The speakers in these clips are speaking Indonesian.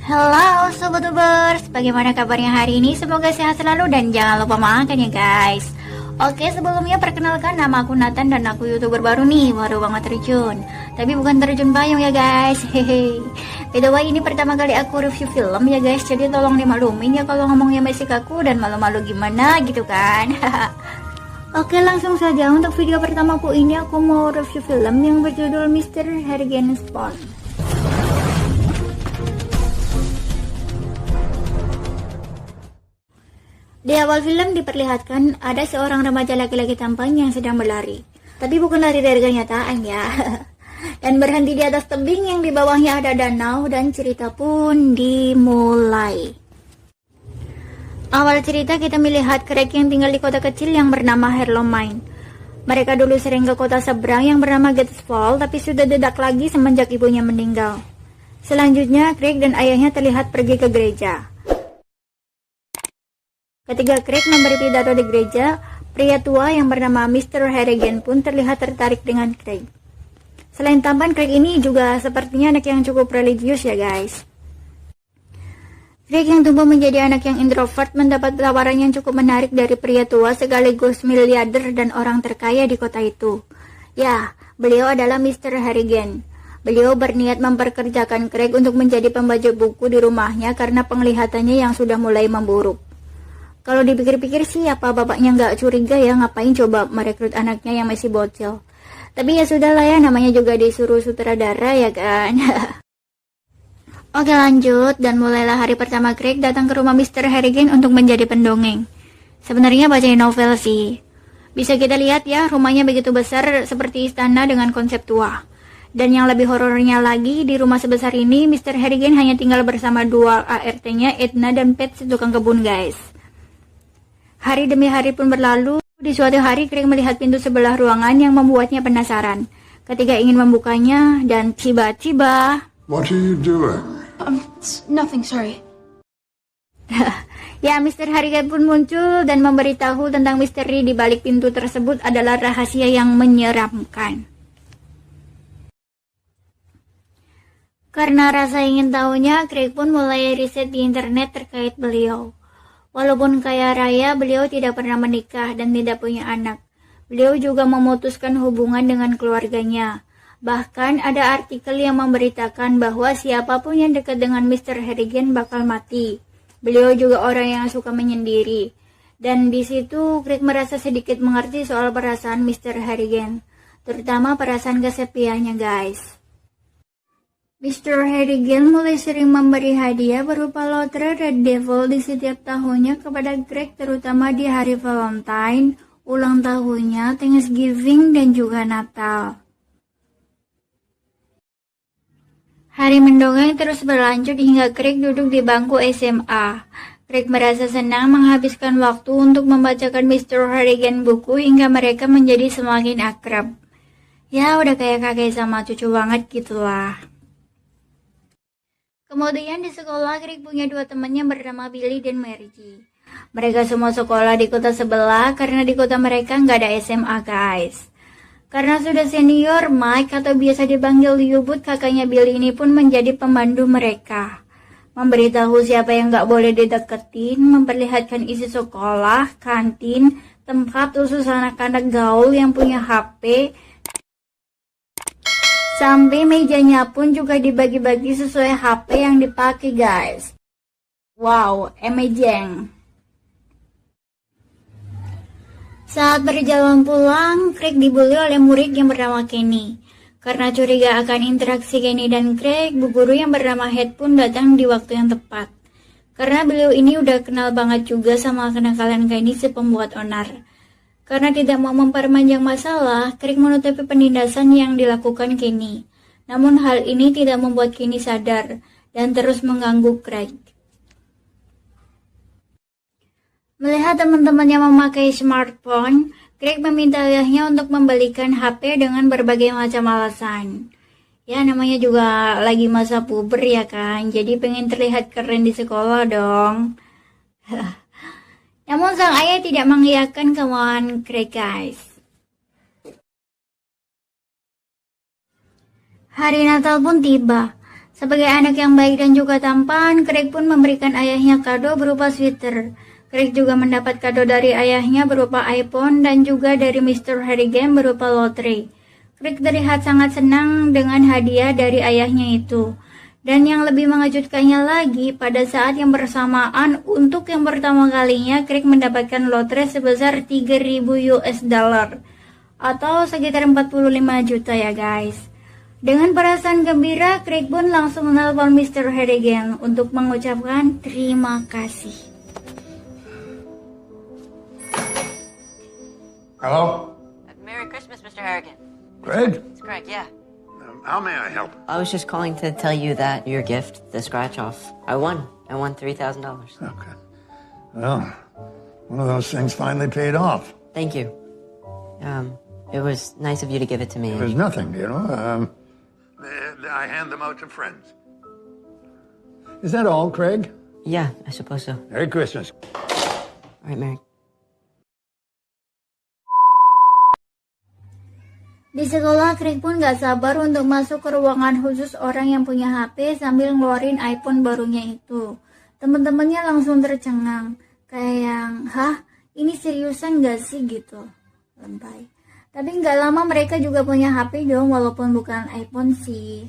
Halo Sobat Tubers, bagaimana kabarnya hari ini? Semoga sehat selalu dan jangan lupa makan ya guys. Oke, sebelumnya perkenalkan, nama aku Nathan dan aku YouTuber baru nih, baru banget terjun. Tapi bukan terjun payung ya guys, hehe. By the way, ini pertama kali aku review film ya guys, jadi tolong dimaklumin ya kalau ngomongnya masih kaku dan malu-malu gimana gitu kan. Oke, langsung saja untuk video pertamaku ini aku mau review film yang berjudul Mr. Harrigan Spawn. Di awal film diperlihatkan ada seorang remaja laki-laki tampan yang sedang berlari. Tapi bukan lari dari kenyataan ya. Dan berhenti di atas tebing yang di bawahnya ada danau dan cerita pun dimulai. Awal cerita kita melihat Craig yang tinggal di kota kecil yang bernama Harlem. Mereka dulu sering ke kota seberang yang bernama Gates Falls, tapi sudah tidak lagi semenjak ibunya meninggal. Selanjutnya Craig dan ayahnya terlihat pergi ke gereja. Ketika Craig memberi pidato di gereja, pria tua yang bernama Mr. Harrigan pun terlihat tertarik dengan Craig. Selain tampan, Craig ini juga sepertinya anak yang cukup religius ya guys. Craig yang tumbuh menjadi anak yang introvert mendapat tawaran yang cukup menarik dari pria tua sekaligus miliarder dan orang terkaya di kota itu. Ya, beliau adalah Mr. Harrigan. Beliau berniat memperkerjakan Craig untuk menjadi pembaca buku di rumahnya karena penglihatannya yang sudah mulai memburuk. Kalau dipikir-pikir sih apa bapaknya nggak curiga ya ngapain coba merekrut anaknya yang masih bocil. Tapi ya sudahlah ya, namanya juga disuruh sutradara ya kan. Oke lanjut, dan mulailah hari pertama Craig datang ke rumah Mr. Harrigan untuk menjadi pendongeng. Sebenarnya bacain novel sih. Bisa kita lihat ya, rumahnya begitu besar seperti istana dengan konsep tua. Dan yang lebih horornya lagi, di rumah sebesar ini Mr. Harrigan hanya tinggal bersama dua ART-nya, Edna dan Pat, si tukang kebun guys. Hari demi hari pun berlalu. Di suatu hari Craig melihat pintu sebelah ruangan yang membuatnya penasaran. Ketika ingin membukanya dan tiba-tiba, What are you doing? Nothing, sorry. ya Mr. Harrigan pun muncul dan memberitahu tentang misteri di balik pintu tersebut adalah rahasia yang menyeramkan. Karena rasa ingin tahunya, Craig pun mulai riset di internet terkait beliau. Walaupun kaya raya, beliau tidak pernah menikah dan tidak punya anak. Beliau juga memutuskan hubungan dengan keluarganya. Bahkan ada artikel yang memberitakan bahwa siapapun yang dekat dengan Mr. Harrigan bakal mati. Beliau juga orang yang suka menyendiri. Dan di situ Craig merasa sedikit mengerti soal perasaan Mr. Harrigan, terutama perasaan kesepiannya guys. Mr. Harrigan mulai sering memberi hadiah berupa lotre Red Devil di setiap tahunnya kepada Craig, terutama di hari Valentine, ulang tahunnya, Thanksgiving, dan juga Natal. Hari mendongeng terus berlanjut hingga Craig duduk di bangku SMA. Craig merasa senang menghabiskan waktu untuk membacakan Mr. Harrigan buku hingga mereka menjadi semakin akrab. Ya udah kayak kakek sama cucu banget gitulah. Kemudian di sekolah Craig punya dua temannya bernama Billy dan Margie. Mereka semua sekolah di kota sebelah karena di kota mereka nggak ada SMA guys. Karena sudah senior, Mike atau biasa dipanggil Yubut, kakaknya Billy ini pun menjadi pemandu mereka. Memberitahu siapa yang nggak boleh dideketin, memperlihatkan isi sekolah, kantin, tempat khusus anak-anak gaul yang punya HP, sampai mejanya pun juga dibagi-bagi sesuai HP yang dipakai guys. Wow, amazing. Saat berjalan pulang, Craig dibully oleh murid yang bernama Kenny. Karena curiga akan interaksi Kenny dan Craig, bu guru yang bernama Head pun datang di waktu yang tepat. Karena beliau ini udah kenal banget juga sama kenakalan Kenny si pembuat onar. Karena tidak mau memperpanjang masalah, Craig menutupi penindasan yang dilakukan Kenny. Namun hal ini tidak membuat Kenny sadar dan terus mengganggu Craig. Melihat teman-temannya memakai smartphone, Craig meminta ayahnya untuk membelikan HP dengan berbagai macam alasan. Ya namanya juga lagi masa puber ya kan, jadi pengen terlihat keren di sekolah dong. Namun sang ayah tidak mengiyakan kemauan Craig guys. Hari Natal pun tiba. Sebagai anak yang baik dan juga tampan, Craig pun memberikan ayahnya kado berupa sweater. Craig juga mendapat kado dari ayahnya berupa iPhone dan juga dari Mr. Harrigan berupa lotre. Craig terlihat sangat senang dengan hadiah dari ayahnya itu. Dan yang lebih mengejutkannya lagi, pada saat yang bersamaan, untuk yang pertama kalinya, Craig mendapatkan lotre sebesar 3.000 US dollar. Atau sekitar 45 juta ya guys. Dengan perasaan gembira, Craig pun langsung menelpon Mr. Harrigan untuk mengucapkan terima kasih. Hello? Merry Christmas, Mr. Harrigan. Craig? It's Craig, yeah. How may I help? I was just calling to tell you that your gift, the scratch off, I won. I won $3,000. Okay. Well, one of those things finally paid off. Thank you. It was nice of you to give it to me. There's nothing, you know. I hand them out to friends. Is that all, Craig? Yeah, I suppose so. Merry Christmas. All right, Merry. Di sekolah, Craig pun gak sabar untuk masuk ke ruangan khusus orang yang punya HP sambil ngeluarin iPhone barunya itu. Temen-temennya langsung tercengang. Kayak yang, hah? Ini seriusan gak sih gitu? Lebay. Tapi gak lama mereka juga punya HP dong, walaupun bukan iPhone sih.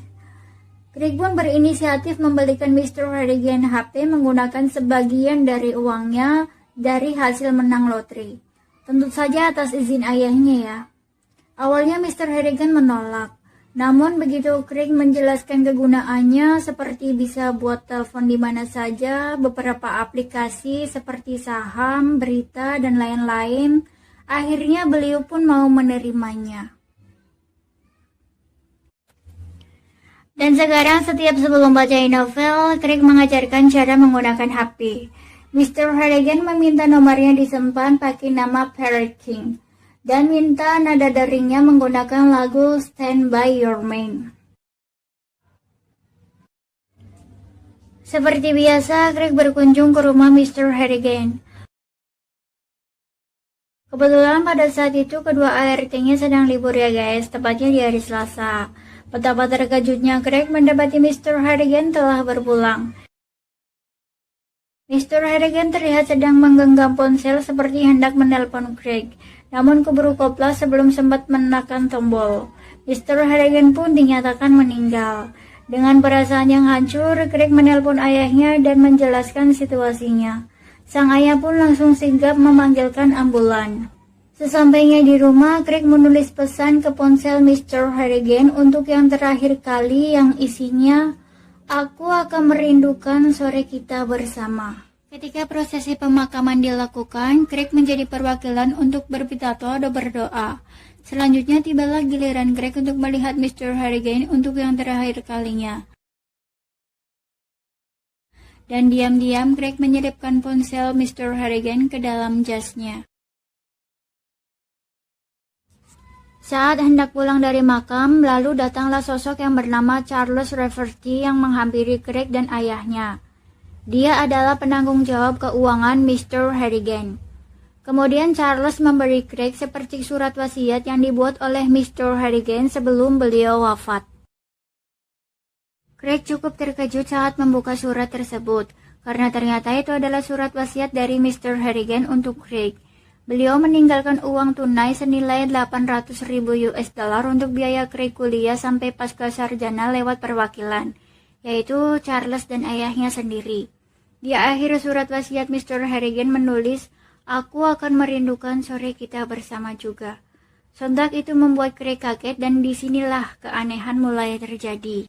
Craig pun berinisiatif membelikan Mr. Harrigan HP menggunakan sebagian dari uangnya dari hasil menang lotre. Tentu saja atas izin ayahnya ya. Awalnya Mr. Harrigan menolak. Namun begitu Craig menjelaskan kegunaannya seperti bisa buat telepon di mana saja, beberapa aplikasi seperti saham, berita, dan lain-lain, akhirnya beliau pun mau menerimanya. Dan sekarang setiap sebelum baca novel, Craig mengajarkan cara menggunakan HP. Mr. Harrigan meminta nomornya disimpan pakai nama Parrot King dan minta nada deringnya menggunakan lagu Stand By Your Man. Seperti biasa, Craig berkunjung ke rumah Mr. Harrigan. Kebetulan pada saat itu kedua ART-nya sedang libur ya guys, tepatnya di hari Selasa. Betapa terkejutnya Craig mendapati Mr. Harrigan telah berpulang. Mr. Harrigan terlihat sedang menggenggam ponsel seperti hendak menelpon Craig, namun keburu koplas sebelum sempat menekan tombol. Mr. Harrigan pun dinyatakan meninggal. Dengan perasaan yang hancur, Craig menelpon ayahnya dan menjelaskan situasinya. Sang ayah pun langsung sigap memanggilkan ambulan. Sesampainya di rumah, Craig menulis pesan ke ponsel Mr. Harrigan untuk yang terakhir kali yang isinya, "Aku akan merindukan sore kita bersama." Ketika prosesi pemakaman dilakukan, Craig menjadi perwakilan untuk berpitato dan berdoa. Selanjutnya tibalah giliran Craig untuk melihat Mr. Harrigan untuk yang terakhir kalinya. Dan diam-diam Craig menyelipkan ponsel Mr. Harrigan ke dalam jasnya. Saat hendak pulang dari makam, lalu datanglah sosok yang bernama Charles Rafferty yang menghampiri Craig dan ayahnya. Dia adalah penanggung jawab keuangan Mr. Harrigan. Kemudian Charles memberi Craig seperti surat wasiat yang dibuat oleh Mr. Harrigan sebelum beliau wafat. Craig cukup terkejut saat membuka surat tersebut, karena ternyata itu adalah surat wasiat dari Mr. Harrigan untuk Craig. Beliau meninggalkan uang tunai senilai 800.000 US dollar untuk biaya Craig kuliah sampai pasca sarjana lewat perwakilan, yaitu Charles dan ayahnya sendiri. Di akhir surat wasiat Mr. Harrigan menulis, "Aku akan merindukan sore kita bersama juga." Sontak itu membuat Craig kaget dan disinilah keanehan mulai terjadi.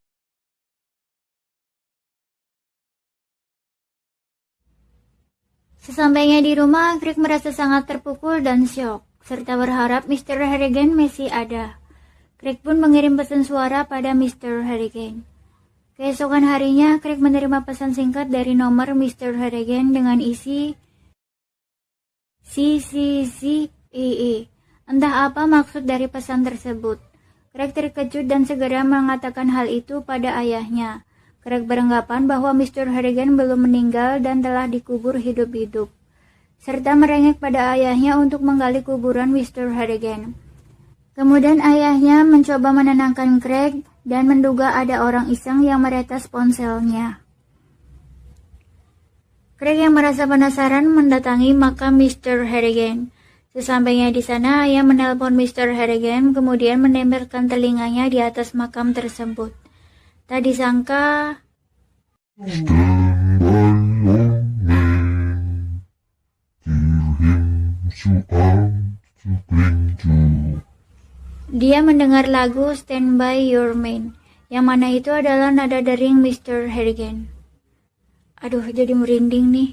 Sesampainya di rumah, Craig merasa sangat terpukul dan syok, serta berharap Mr. Harrigan masih ada. Craig pun mengirim pesan suara pada Mr. Harrigan. Keesokan harinya, Craig menerima pesan singkat dari nomor Mr. Harrigan dengan isi CCCEE. Entah apa maksud dari pesan tersebut. Craig terkejut dan segera mengatakan hal itu pada ayahnya. Craig beranggapan bahwa Mr. Harrigan belum meninggal dan telah dikubur hidup-hidup, serta merengek pada ayahnya untuk menggali kuburan Mr. Harrigan. Kemudian ayahnya mencoba menenangkan Craig dan menduga ada orang iseng yang meretas ponselnya. Craig yang merasa penasaran mendatangi makam Mr. Harrigan. Sesampainya di sana, ayah menelpon Mr. Harrigan, kemudian menempelkan telinganya di atas makam tersebut. Tak disangka, dia mendengar lagu Stand By Your Man, yang mana itu adalah nada dering Mr. Harrigan. Aduh, jadi merinding nih.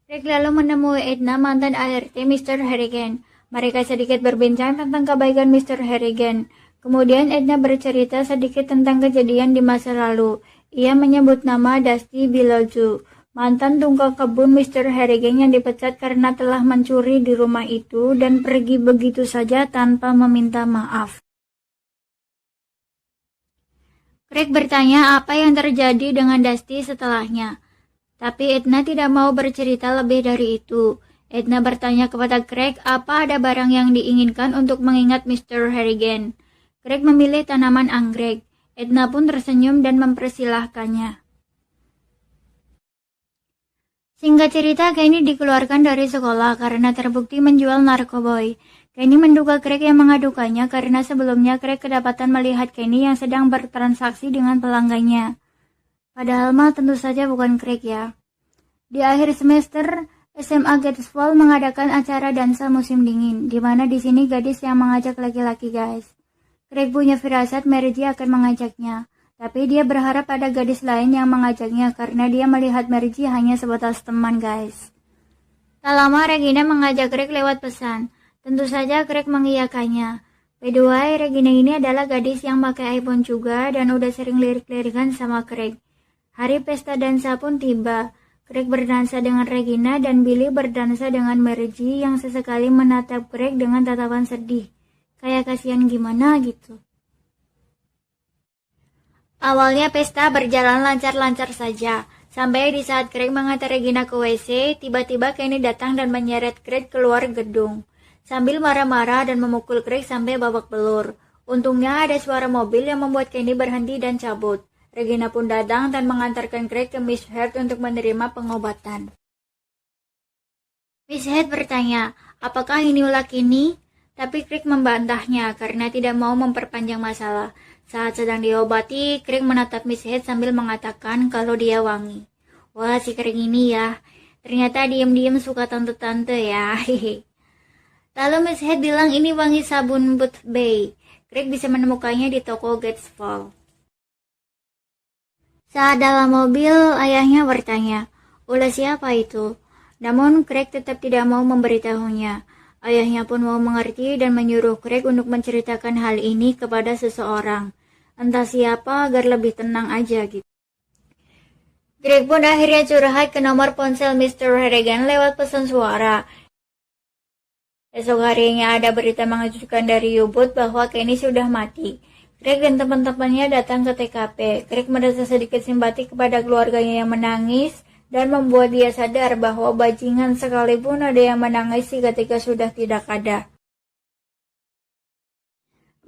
Craig lalu menemui Edna, mantan ART Mr. Harrigan. Mereka sedikit berbincang tentang kebaikan Mr. Harrigan. Kemudian Edna bercerita sedikit tentang kejadian di masa lalu. Ia menyebut nama Dusty Bilodeau, mantan tunggal kebun Mr. Harrigan yang dipecat karena telah mencuri di rumah itu dan pergi begitu saja tanpa meminta maaf. Craig bertanya apa yang terjadi dengan Dusty setelahnya. Tapi Edna tidak mau bercerita lebih dari itu. Edna bertanya kepada Craig apa ada barang yang diinginkan untuk mengingat Mr. Harrigan. Craig memilih tanaman anggrek. Edna pun tersenyum dan mempersilahkannya. Singkat cerita, Kenny dikeluarkan dari sekolah karena terbukti menjual narkoboy. Kenny menduga Craig yang mengadukannya karena sebelumnya Craig kedapatan melihat Kenny yang sedang bertransaksi dengan pelanggannya. Padahal mah tentu saja bukan Craig ya. Di akhir semester, SMA Gatesville mengadakan acara dansa musim dingin, di mana di sini gadis yang mengajak laki-laki guys. Craig punya firasat Mary G akan mengajaknya, tapi dia berharap ada gadis lain yang mengajaknya karena dia melihat Mary G hanya sebatas teman guys. Tak lama Regina mengajak Craig lewat pesan. Tentu saja Craig mengiyakannya. By the way, Regina ini adalah gadis yang pakai iPhone juga dan udah sering lirik-lirikan sama Craig. Hari pesta dansa pun tiba. Craig berdansa dengan Regina dan Billy berdansa dengan Mary G yang sesekali menatap Craig dengan tatapan sedih. Kayak kasihan gimana gitu. Awalnya pesta berjalan lancar-lancar saja. Sampai di saat Craig mengantar Regina ke WC, tiba-tiba Kenny datang dan menyeret Craig keluar gedung. Sambil marah-marah dan memukul Craig sampai babak belur. Untungnya ada suara mobil yang membuat Kenny berhenti dan cabut. Regina pun datang dan mengantarkan Craig ke Miss Heard untuk menerima pengobatan. Miss Heard bertanya, apakah ini ulah Kenny? Tapi Craig membantahnya karena tidak mau memperpanjang masalah. Saat sedang diobati, Craig menatap Miss Heard sambil mengatakan kalau dia wangi. Wah, si Craig ini ya, ternyata diam-diam suka tante-tante ya. Lalu Miss Heard bilang ini wangi sabun Booth Bay. Craig bisa menemukannya di toko Gatesville. Saat dalam mobil, ayahnya bertanya, ulah siapa itu? Namun Craig tetap tidak mau memberitahunya. Ayahnya pun mau mengerti dan menyuruh Craig untuk menceritakan hal ini kepada seseorang. Entah siapa agar lebih tenang aja gitu. Craig pun akhirnya curhat ke nomor ponsel Mr. Harrigan lewat pesan suara. Esok harinya ada berita mengejutkan dari U-Boat bahwa Kenny sudah mati. Craig dan teman-temannya datang ke TKP. Craig merasa sedikit simpati kepada keluarganya yang menangis dan membuat dia sadar bahwa bajingan sekalipun ada yang menangis ketika sudah tidak ada.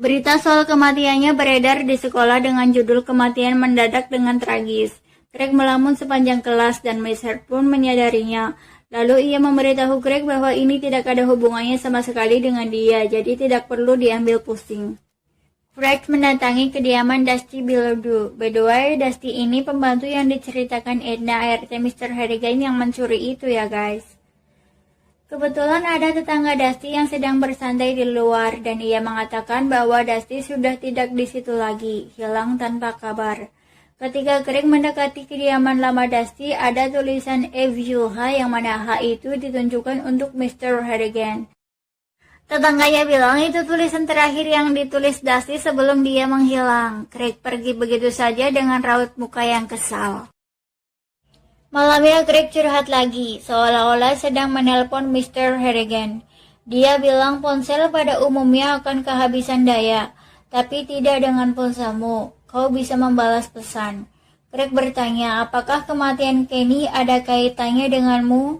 Berita soal kematiannya beredar di sekolah dengan judul kematian mendadak dengan tragis. Craig melamun sepanjang kelas dan Miss Heard pun menyadarinya. Lalu ia memberitahu Craig bahwa ini tidak ada hubungannya sama sekali dengan dia, jadi tidak perlu diambil pusing. Craig mendatangi kediaman Dusty Bilodeau. By the way, Dusty ini pembantu yang diceritakan Edna ART Mr. Harrigan yang mencuri itu ya guys. Kebetulan ada tetangga Dusty yang sedang bersantai di luar dan ia mengatakan bahwa Dusty sudah tidak di situ lagi, hilang tanpa kabar. Ketika Craig mendekati kediaman lama Dusty, ada tulisan Evjuha yang mana H itu ditunjukkan untuk Mr. Harrigan. Tetangganya bilang itu tulisan terakhir yang ditulis Dusty sebelum dia menghilang. Craig pergi begitu saja dengan raut muka yang kesal. Malamnya Craig curhat lagi, seolah-olah sedang menelpon Mr. Harrigan. Dia bilang ponsel pada umumnya akan kehabisan daya, tapi tidak dengan ponselmu. Kau bisa membalas pesan. Craig bertanya, apakah kematian Kenny ada kaitannya denganmu?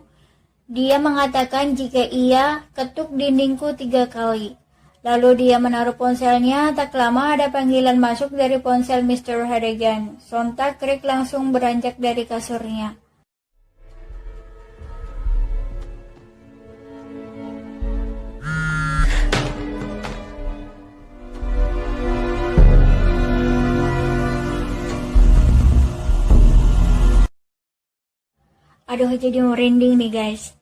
Dia mengatakan jika iya, ketuk dindingku 3 kali. Lalu dia menaruh ponselnya, tak lama ada panggilan masuk dari ponsel Mr. Harrigan. Sontak Craig langsung beranjak dari kasurnya. Aduh, jadi merinding nih guys.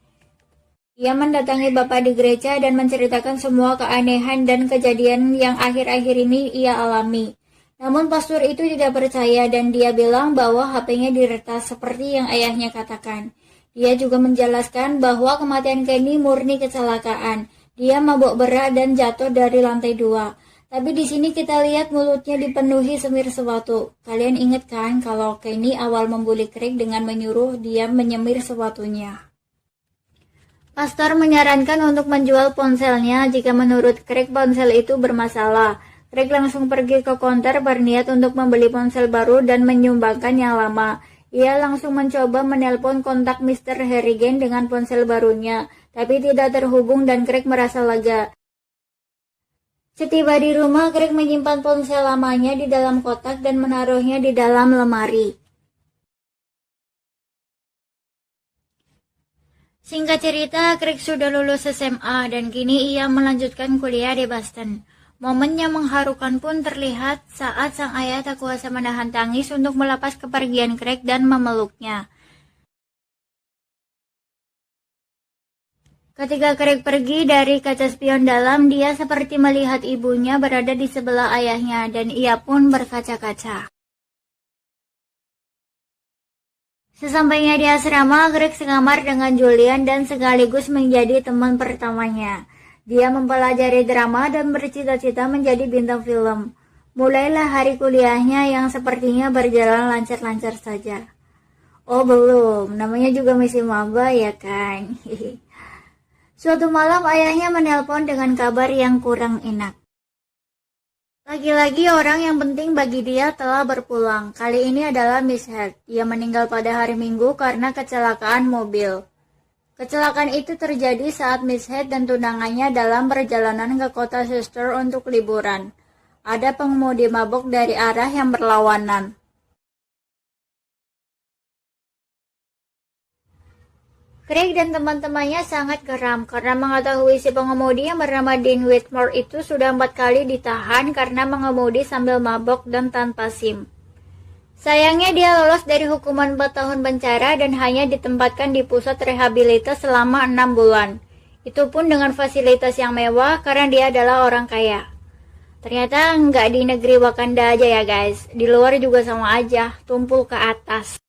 Ia mendatangi Bapak di gereja dan menceritakan semua keanehan dan kejadian yang akhir-akhir ini ia alami. Namun pastor itu tidak percaya dan dia bilang bahwa HP-nya diretas seperti yang ayahnya katakan. Dia juga menjelaskan bahwa kematian Kenny murni kecelakaan. Dia mabuk berat dan jatuh dari lantai 2. Tapi di sini kita lihat mulutnya dipenuhi semir sesuatu. Kalian ingat kan kalau Kenny awal membuli Craig dengan menyuruh dia menyemir sesuatunya. Pastor menyarankan untuk menjual ponselnya jika menurut Craig ponsel itu bermasalah. Craig langsung pergi ke konter berniat untuk membeli ponsel baru dan menyumbangkan yang lama. Ia langsung mencoba menelpon kontak Mr. Harrigan dengan ponsel barunya, tapi tidak terhubung dan Craig merasa lega. Setiba di rumah, Craig menyimpan ponsel lamanya di dalam kotak dan menaruhnya di dalam lemari. Singkat cerita, Craig sudah lulus SMA dan kini ia melanjutkan kuliah di Boston. Momen yang mengharukan pun terlihat saat sang ayah tak kuasa menahan tangis untuk melepas kepergian Craig dan memeluknya. Ketika Craig pergi dari kaca spion dalam, dia seperti melihat ibunya berada di sebelah ayahnya dan ia pun berkaca-kaca. Sesampainya di asrama, Craig sekamar dengan Julian dan sekaligus menjadi teman pertamanya. Dia mempelajari drama dan bercita-cita menjadi bintang film. Mulailah hari kuliahnya yang sepertinya berjalan lancar-lancar saja. Oh belum, namanya juga masih maba ya kan? Suatu malam ayahnya menelpon dengan kabar yang kurang enak. Lagi-lagi orang yang penting bagi dia telah berpulang. Kali ini adalah Miss Head. Ia meninggal pada hari Minggu karena kecelakaan mobil. Kecelakaan itu terjadi saat Miss Head dan tunangannya dalam perjalanan ke kota Chester untuk liburan. Ada pengemudi mabuk dari arah yang berlawanan. Craig dan teman-temannya sangat geram karena mengetahui si pengemudi yang bernama Dean Whitmore itu sudah 4 kali ditahan karena mengemudi sambil mabok dan tanpa SIM. Sayangnya dia lolos dari hukuman 4 tahun penjara dan hanya ditempatkan di pusat rehabilitas selama 6 bulan. Itu pun dengan fasilitas yang mewah karena dia adalah orang kaya. Ternyata nggak di negeri Wakanda aja ya guys, di luar juga sama aja, tumpul ke atas.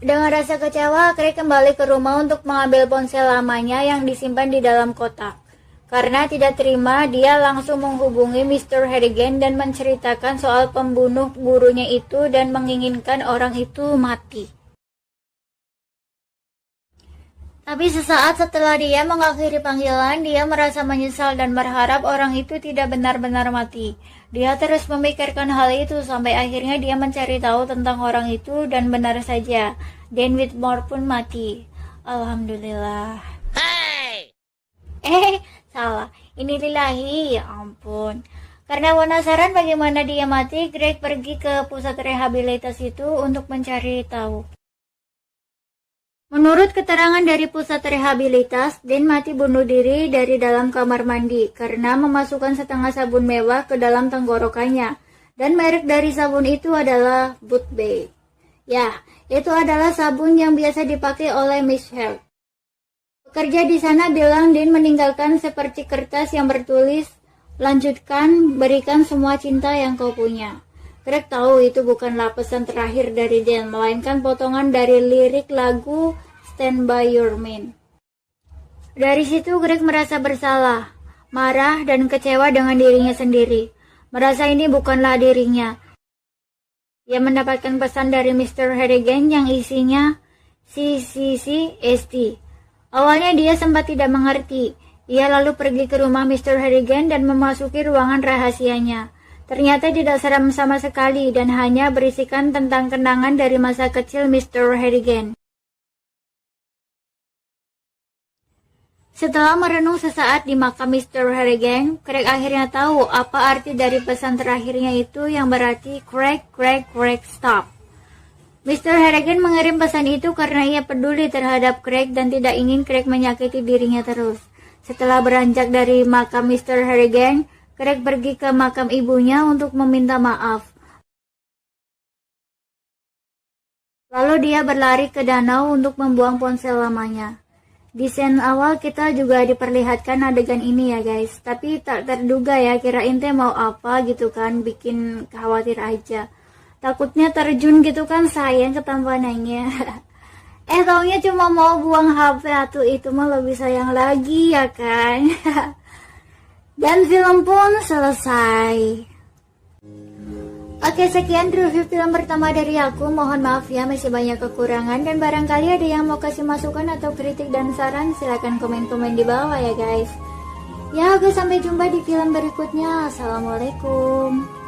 Dengan rasa kecewa, Craig kembali ke rumah untuk mengambil ponsel lamanya yang disimpan di dalam kotak. Karena tidak terima, dia langsung menghubungi Mr. Harrigan dan menceritakan soal pembunuh gurunya itu dan menginginkan orang itu mati. Tapi sesaat setelah dia mengakhiri panggilan, dia merasa menyesal dan berharap orang itu tidak benar-benar mati. Dia terus memikirkan hal itu sampai akhirnya dia mencari tahu tentang orang itu dan benar saja, Dan Whitmore pun mati. Alhamdulillah. Hey! Salah. Ini lillahi, ya ampun. Karena penasaran bagaimana dia mati, Craig pergi ke pusat rehabilitasi itu untuk mencari tahu. Menurut keterangan dari pusat rehabilitas, Dan mati bunuh diri dari dalam kamar mandi karena memasukkan setengah sabun mewah ke dalam tenggorokannya. Dan merek dari sabun itu adalah Boothby. Ya, itu adalah sabun yang biasa dipakai oleh Miss Head. Pekerja di sana bilang Dan meninggalkan seperti kertas yang bertulis, "Lanjutkan, berikan semua cinta yang kau punya." Craig tahu itu bukanlah pesan terakhir dari Dan, melainkan potongan dari lirik lagu Stand By Your Man. Dari situ Craig merasa bersalah, marah dan kecewa dengan dirinya sendiri. Merasa ini bukanlah dirinya. Ia mendapatkan pesan dari Mr. Harrigan yang isinya CCCST. Awalnya dia sempat tidak mengerti. Ia lalu pergi ke rumah Mr. Harrigan dan memasuki ruangan rahasianya. Ternyata tidak seram sama sekali dan hanya berisikan tentang kenangan dari masa kecil Mr. Harrigan. Setelah merenung sesaat di makam Mr. Harrigan, Craig akhirnya tahu apa arti dari pesan terakhirnya itu yang berarti Craig, stop. Mr. Harrigan mengirim pesan itu karena ia peduli terhadap Craig dan tidak ingin Craig menyakiti dirinya terus. Setelah beranjak dari makam Mr. Harrigan, Craig pergi ke makam ibunya untuk meminta maaf. Lalu dia berlari ke danau untuk membuang ponsel lamanya. Di scene awal kita juga diperlihatkan adegan ini ya guys. Tapi tak terduga ya, kirain teh mau apa gitu kan, bikin khawatir aja. Takutnya terjun gitu kan, sayang ketampanannya. Taunya cuma mau buang HP atau itu mah lebih sayang lagi ya kan. Dan film pun selesai. Oke, sekian review film pertama dari aku. Mohon maaf ya, masih banyak kekurangan. Dan barangkali ada yang mau kasih masukan atau kritik dan saran, silahkan komen-komen di bawah ya guys. Ya, oke, sampai jumpa di film berikutnya. Assalamualaikum.